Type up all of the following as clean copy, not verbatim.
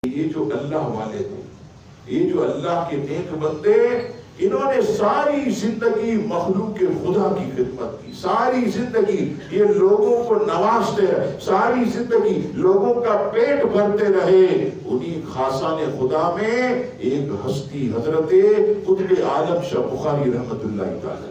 یہ جو اللہ والے تھے، یہ جو اللہ کے نیک بندے، انہوں نے ساری زندگی مخلوق خدا کی خدمت کی، ساری زندگی یہ لوگوں کو نوازتے رہے، ساری زندگی لوگوں کا پیٹ بھرتے رہے۔ انہی خاصان خدا میں ایک ہستی حضرت قطب عالم شاہ بخاری رحمت اللہ تعالی،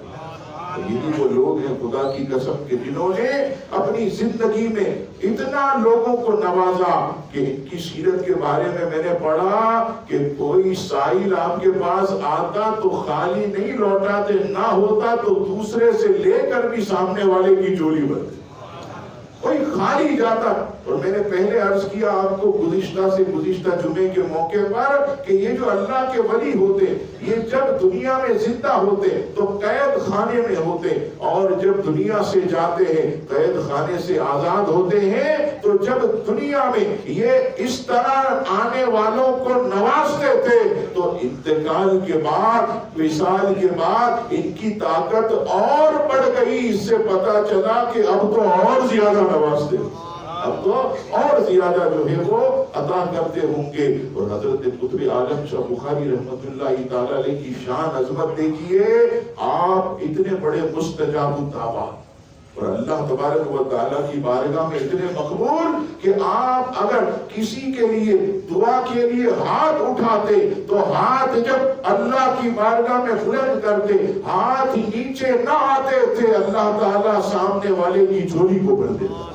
یہی وہ لوگ ہیں خدا کی قسم کہ جنہوں نے اپنی زندگی میں اتنا لوگوں کو نوازا کہ ان کی سیرت کے بارے میں میں نے پڑھا کہ کوئی سائل آپ کے پاس آتا تو خالی نہیں لوٹاتے، نہ ہوتا تو دوسرے سے لے کر بھی سامنے والے کی جولی بھرتے، کوئی خالی جاتا۔ اور میں نے پہلے عرض کیا آپ کو گزشتہ جمعے کے موقع پر کہ یہ جو اللہ کے ولی ہوتے، یہ جب دنیا میں زندہ ہوتے تو قید خانے میں ہوتے، اور جب دنیا سے جاتے ہیں قید خانے سے آزاد ہوتے ہیں، تو جب دنیا میں یہ اس طرح آنے والوں کو نوازتے تھے تو انتقال کے بعد، وصال کے بعد ان کی طاقت اور بڑھ گئی۔ اس سے پتا چلا کہ اب تو اور زیادہ نوازتے، اب تو اور زیادہ جو ہے وہ عطا کرتے ہوں گے۔ اور حضرت قطب عالم شاہ بخاری رحمت اللہ تعالی علیہ کی شان عظمت دیکھیے، آپ اتنے بڑے مستجاب الدعوات اور اللہ تبارک و تعالیٰ کی بارگاہ میں اتنے مقبول کہ آپ اگر کسی کے لیے دعا کے لیے ہاتھ اٹھاتے تو ہاتھ جب اللہ کی بارگاہ میں بلند کرتے، ہاتھ نیچے نہ آتے تھے، اللہ تعالیٰ سامنے والے کی جھولی کو بھر دیتا،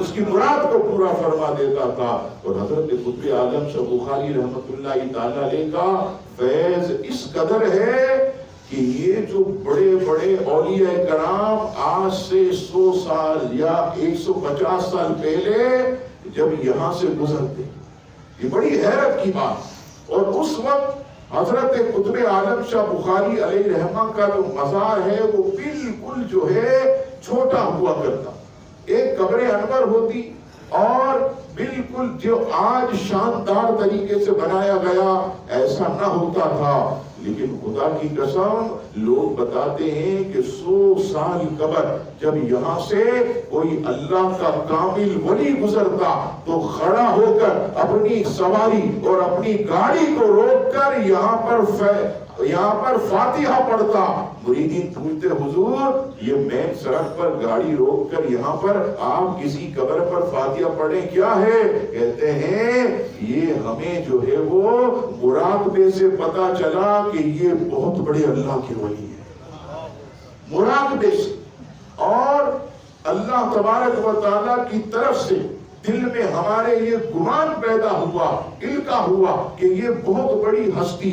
اس کی مراد کو پورا فرما دیتا تھا۔ اور حضرت قطب عالم شاہ بخاری رحمت اللہ تعالی علیہ کا فیض اس قدر ہے کہ یہ جو بڑے بڑے اولیاء کرام آج سے 100 سال یا 150 سال پہلے جب یہاں سے گزرتے، یہ بڑی حیرت کی بات۔ اور اس وقت حضرت قطب عالم شاہ بخاری علیہ رحمہ کا جو مزار ہے وہ بالکل جو ہے چھوٹا ہوا کرتا، ایک قبر انور ہوتی اور بالکل جو آج شاندار طریقے سے بنایا گیا ایسا نہ ہوتا تھا۔ لیکن خدا کی قسم لوگ بتاتے ہیں کہ 100 سال قبل جب یہاں سے کوئی اللہ کا کامل ولی گزرتا تو کھڑا ہو کر اپنی سواری اور اپنی گاڑی کو روک کر یہاں پر فاتحہ پڑھتا۔ مریدین پوچھتے حضور یہ مین سڑک پر گاڑی روک کر یہاں پر آپ کسی قبر پر فاتحہ پڑھیں کیا ہے؟ کہتے ہیں یہ ہمیں جو ہے وہ مراقبے سے پتا چلا کہ یہ بہت بڑے اللہ کے ولی ہیں، مراقبے سے، اور اللہ تبارک و تعالیٰ کی طرف سے دل میں ہمارے یہ گمان پیدا ہوا، القا ہوا کہ یہ بہت بڑی ہستی